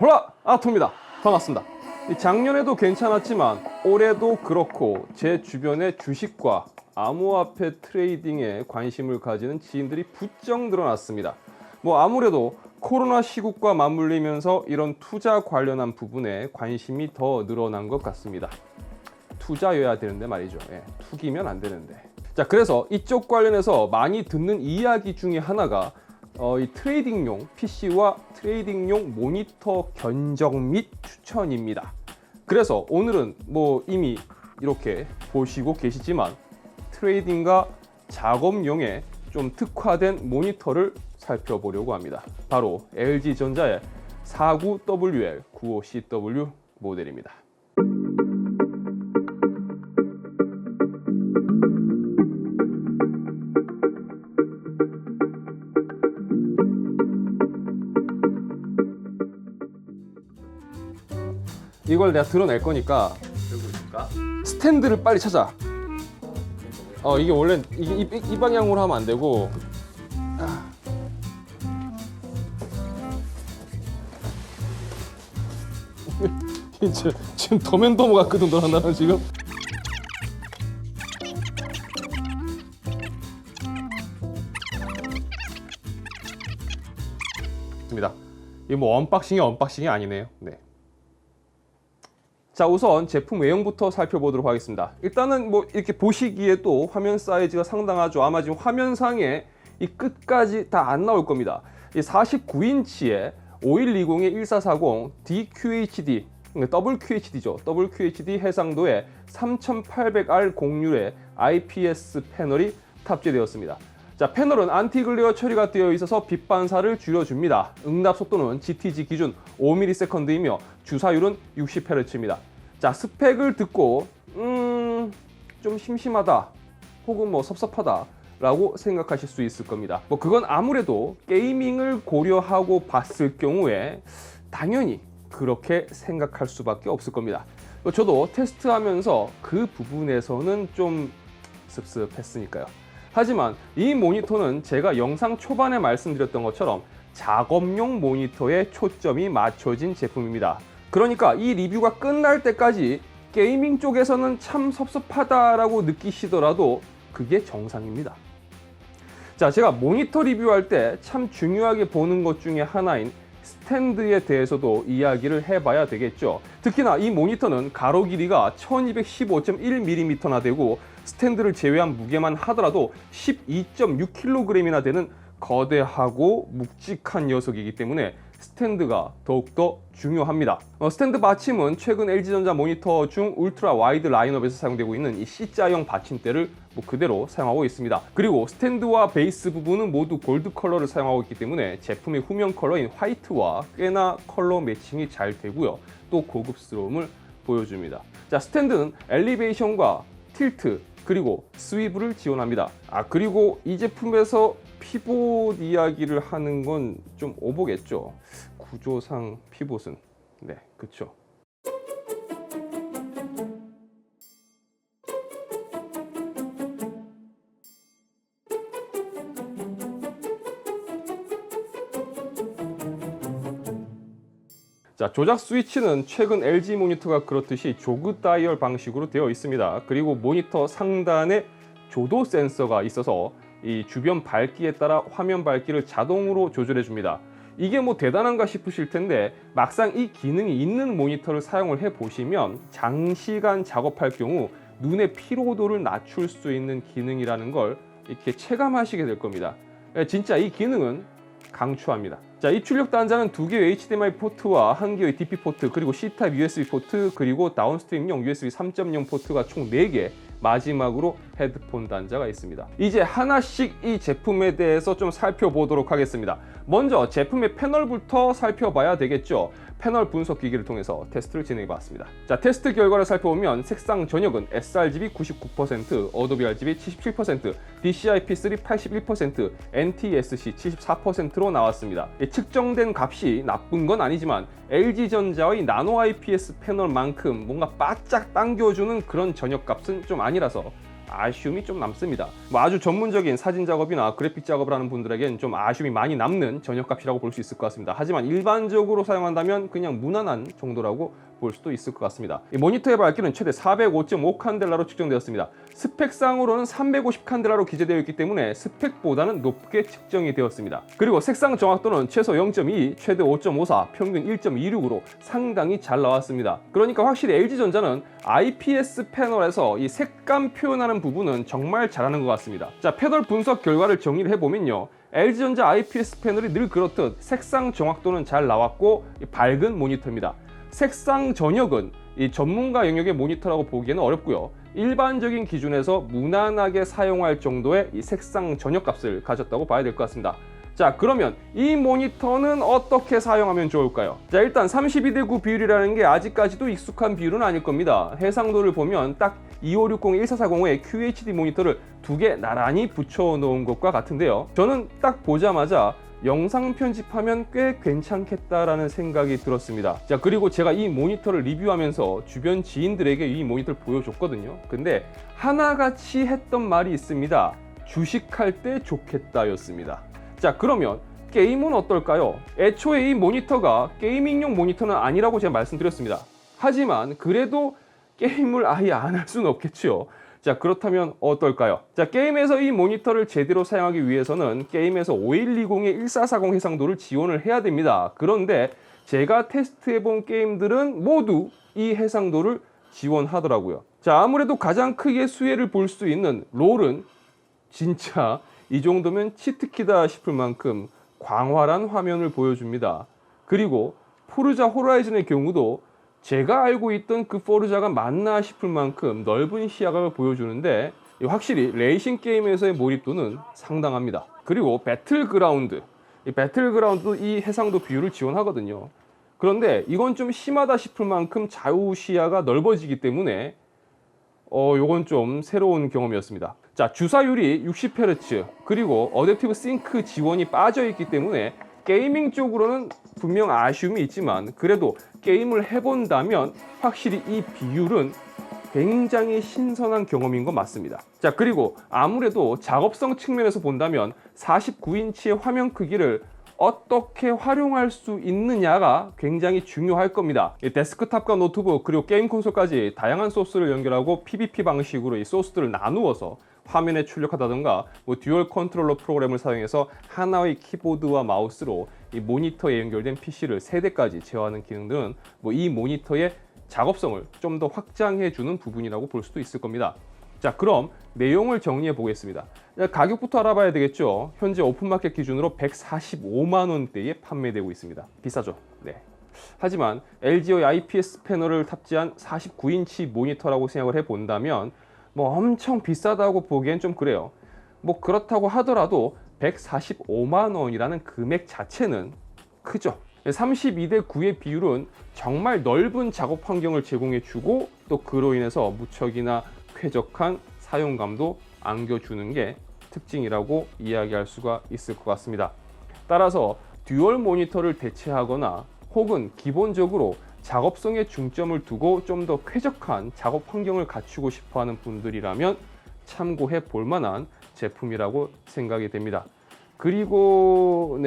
홀라! 아토입니다. 반갑습니다. 작년에도 괜찮았지만 올해도 그렇고 제 주변의 주식과 암호화폐 트레이딩에 관심을 가지는 지인들이 부쩍 늘어났습니다. 아무래도 코로나 시국과 맞물리면서 이런 투자 관련한 부분에 관심이 더 늘어난 것 같습니다. 투자여야 되는데 말이죠. 투기면 안 되는데. 자, 그래서 이쪽 관련해서 많이 듣는 이야기 중에 하나가 이 트레이딩용 PC와 트레이딩용 모니터 견적 및 추천입니다. 그래서 오늘은 이미 이렇게 보시고 계시지만 트레이딩과 작업용에 좀 특화된 모니터를 살펴보려고 합니다. 바로 LG전자의 49WL95CW 모델입니다. 이걸 내가 드러낼 거니까 들고 있을까? 스탠드를 빨리 찾아. 이게 원래 이 방향으로 하면 안 되고. 지금 더맨더머 같거든, 너랑 나랑 지금. 입니다. 이거 언박싱이 아니네요. 네. 자, 우선 제품 외형부터 살펴보도록 하겠습니다. 일단은 이렇게 보시기에도 화면 사이즈가 상당하죠. 아마 지금 화면상에 이 끝까지 다 안 나올 겁니다. 이 49인치에 5120에 1440 DQHD, WQHD죠. WQHD 해상도의 3800R 공률의 IPS 패널이 탑재되었습니다. 자, 패널은 안티글레어 처리가 되어 있어서 빛 반사를 줄여줍니다. 응답 속도는 GTG 기준 5ms이며 주사율은 60Hz입니다. 자, 스펙을 듣고 좀 심심하다 혹은 섭섭하다 라고 생각하실 수 있을 겁니다. 그건 아무래도 게이밍을 고려하고 봤을 경우에 당연히 그렇게 생각할 수밖에 없을 겁니다. 저도 테스트하면서 그 부분에서는 좀 씁씁했으니까요. 하지만 이 모니터는 제가 영상 초반에 말씀드렸던 것처럼 작업용 모니터에 초점이 맞춰진 제품입니다. 그러니까 이 리뷰가 끝날 때까지 게이밍 쪽에서는 참 섭섭하다라고 느끼시더라도 그게 정상입니다. 자, 제가 모니터 리뷰할 때 참 중요하게 보는 것 중에 하나인 스탠드에 대해서도 이야기를 해봐야 되겠죠. 특히나 이 모니터는 가로 길이가 1215.1mm나 되고 스탠드를 제외한 무게만 하더라도 12.6kg이나 되는 거대하고 묵직한 녀석이기 때문에 스탠드가 더욱더 중요합니다. 스탠드 받침은 최근 LG전자 모니터 중 울트라 와이드 라인업에서 사용되고 있는 이 C자형 받침대를 그대로 사용하고 있습니다. 그리고 스탠드와 베이스 부분은 모두 골드 컬러를 사용하고 있기 때문에 제품의 후면 컬러인 화이트와 꽤나 컬러 매칭이 잘 되고요. 또 고급스러움을 보여줍니다. 자, 스탠드는 엘리베이션과 틸트 그리고 스위브를 지원합니다. 그리고 이 제품에서 피봇 이야기를 하는 건 좀 오버겠죠. 구조상 피봇은 그쵸. 자, 조작 스위치는 최근 LG 모니터가 그렇듯이 조그 다이얼 방식으로 되어 있습니다. 그리고 모니터 상단에 조도 센서가 있어서 이 주변 밝기에 따라 화면 밝기를 자동으로 조절해 줍니다. 이게 대단한가 싶으실 텐데 막상 이 기능이 있는 모니터를 사용을 해 보시면 장시간 작업할 경우 눈의 피로도를 낮출 수 있는 기능이라는 걸 이렇게 체감하시게 될 겁니다. 진짜 이 기능은 강추합니다. 자, 이 출력 단자는 2개의 HDMI 포트와 1개의 DP 포트, 그리고 C타입 USB 포트, 그리고 다운스트림용 USB 3.0 포트가 총 4개, 마지막으로 헤드폰 단자가 있습니다. 이제 하나씩 이 제품에 대해서 좀 살펴보도록 하겠습니다. 먼저 제품의 패널부터 살펴봐야 되겠죠. 패널 분석 기기를 통해서 테스트를 진행해 봤습니다. 자, 테스트 결과를 살펴보면 색상 전역은 sRGB 99%, 어도비 RGB 77%, DCI-P3 81%, NTSC 74%로 나왔습니다. 측정된 값이 나쁜 건 아니지만 LG전자의 나노 IPS 패널만큼 뭔가 바짝 당겨주는 그런 전역값은 좀 아니라서 아쉬움이 좀 남습니다. 뭐 아주 전문적인 사진 작업이나 그래픽 작업을 하는 분들에겐 좀 아쉬움이 많이 남는 전역값이라고 볼 수 있을 것 같습니다. 하지만 일반적으로 사용한다면 그냥 무난한 정도라고 볼 수도 있을 것 같습니다. 이 모니터의 밝기는 최대 405.5 칸델라로 측정되었습니다. 스펙상으로는 350 칸델라로 기재되어 있기 때문에 스펙보다는 높게 측정이 되었습니다. 그리고 색상 정확도는 최소 0.2, 최대 5.54, 평균 1.26으로 상당히 잘 나왔습니다. 그러니까 확실히 LG전자는 IPS 패널에서 이 색감 표현하는 부분은 정말 잘하는 것 같습니다. 자, 패널 분석 결과를 정리를 해보면요. LG전자 IPS 패널이 늘 그렇듯 색상 정확도는 잘 나왔고 밝은 모니터입니다. 색상 전역은 이 전문가 영역의 모니터라고 보기에는 어렵고요. 일반적인 기준에서 무난하게 사용할 정도의 이 색상 전역 값을 가졌다고 봐야 될 것 같습니다. 자, 그러면 이 모니터는 어떻게 사용하면 좋을까요? 자, 일단 32:9 비율이라는 게 아직까지도 익숙한 비율은 아닐 겁니다. 해상도를 보면 딱 2560-1440의 QHD 모니터를 두 개 나란히 붙여 놓은 것과 같은데요. 저는 딱 보자마자 영상 편집하면 꽤 괜찮겠다라는 생각이 들었습니다. 자, 그리고 제가 이 모니터를 리뷰하면서 주변 지인들에게 이 모니터를 보여줬거든요. 근데 하나같이 했던 말이 있습니다. 주식할 때 좋겠다 였습니다. 자, 그러면 게임은 어떨까요? 애초에 이 모니터가 게이밍용 모니터는 아니라고 제가 말씀드렸습니다. 하지만 그래도 게임을 아예 안 할 수는 없겠죠. 자, 그렇다면 어떨까요? 자, 게임에서 이 모니터를 제대로 사용하기 위해서는 게임에서 5120의 1440 해상도를 지원을 해야 됩니다. 그런데 제가 테스트해본 게임들은 모두 이 해상도를 지원하더라고요. 자, 아무래도 가장 크게 수혜를 볼 수 있는 롤은 진짜 이 정도면 치트키다 싶을 만큼 광활한 화면을 보여줍니다. 그리고 포르자 호라이즌의 경우도 제가 알고 있던 그 포르자가 맞나 싶을 만큼 넓은 시야각을 보여주는데 확실히 레이싱 게임에서의 몰입도는 상당합니다. 그리고 배틀그라운드, 이 배틀그라운드도 이 해상도 비율을 지원하거든요. 그런데 이건 좀 심하다 싶을 만큼 좌우 시야가 넓어지기 때문에 요건 좀 새로운 경험이었습니다. 자, 주사율이 60Hz 그리고 어댑티브 싱크 지원이 빠져 있기 때문에 게이밍 쪽으로는 분명 아쉬움이 있지만 그래도 게임을 해본다면 확실히 이 비율은 굉장히 신선한 경험인 건 맞습니다. 자, 그리고 아무래도 작업성 측면에서 본다면 49인치의 화면 크기를 어떻게 활용할 수 있느냐가 굉장히 중요할 겁니다. 데스크탑과 노트북 그리고 게임 콘솔까지 다양한 소스를 연결하고 PVP 방식으로 이 소스들을 나누어서 화면에 출력하다던가 듀얼 컨트롤러 프로그램을 사용해서 하나의 키보드와 마우스로 이 모니터에 연결된 PC를 3대까지 제어하는 기능들은 이 모니터의 작업성을 좀 더 확장해 주는 부분이라고 볼 수도 있을 겁니다. 자, 그럼 내용을 정리해 보겠습니다. 가격부터 알아봐야 되겠죠. 현재 오픈마켓 기준으로 145만 원대에 판매되고 있습니다. 비싸죠. 네. 하지만 LG의 IPS 패널을 탑재한 49인치 모니터라고 생각을 해본다면 엄청 비싸다고 보기엔 좀 그래요. 그렇다고 하더라도 145만 원이라는 금액 자체는 크죠. 32:9의 비율은 정말 넓은 작업 환경을 제공해 주고 또 그로 인해서 무척이나 쾌적한 사용감도 안겨주는 게 특징이라고 이야기할 수가 있을 것 같습니다. 따라서 듀얼 모니터를 대체하거나 혹은 기본적으로 작업성에 중점을 두고 좀 더 쾌적한 작업 환경을 갖추고 싶어하는 분들이라면 참고해 볼 만한 제품이라고 생각이 됩니다. 그리고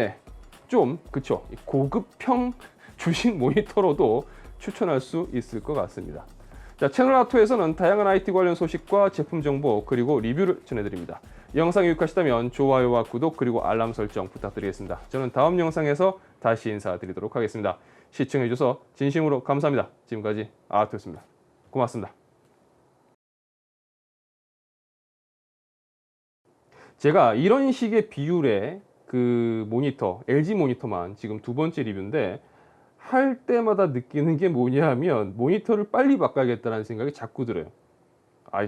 좀 그쵸, 고급형 주식 모니터로도 추천할 수 있을 것 같습니다. 자, 채널 아토에서는 다양한 IT 관련 소식과 제품 정보 그리고 리뷰를 전해드립니다. 영상이 유익하시다면 좋아요와 구독 그리고 알람 설정 부탁드리겠습니다. 저는 다음 영상에서 다시 인사드리도록 하겠습니다. 시청해주셔서 진심으로 감사합니다. 지금까지 아토였습니다. 고맙습니다. 제가 이런 식의 비율의 그 모니터, LG 모니터만 지금 2번째 리뷰인데 할 때마다 느끼는 게 뭐냐 하면 모니터를 빨리 바꿔야겠다는 생각이 자꾸 들어요.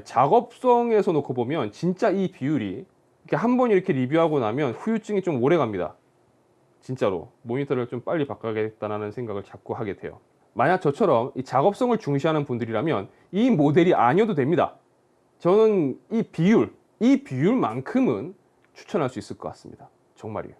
작업성에서 놓고 보면 진짜 이 비율이 한 번 이렇게 리뷰하고 나면 후유증이 좀 오래 갑니다. 진짜로 모니터를 좀 빨리 바꿔야겠다는 생각을 자꾸 하게 돼요. 만약 저처럼 이 작업성을 중시하는 분들이라면 이 모델이 아니어도 됩니다. 저는 이 비율만큼은 추천할 수 있을 것 같습니다. 정말이에요.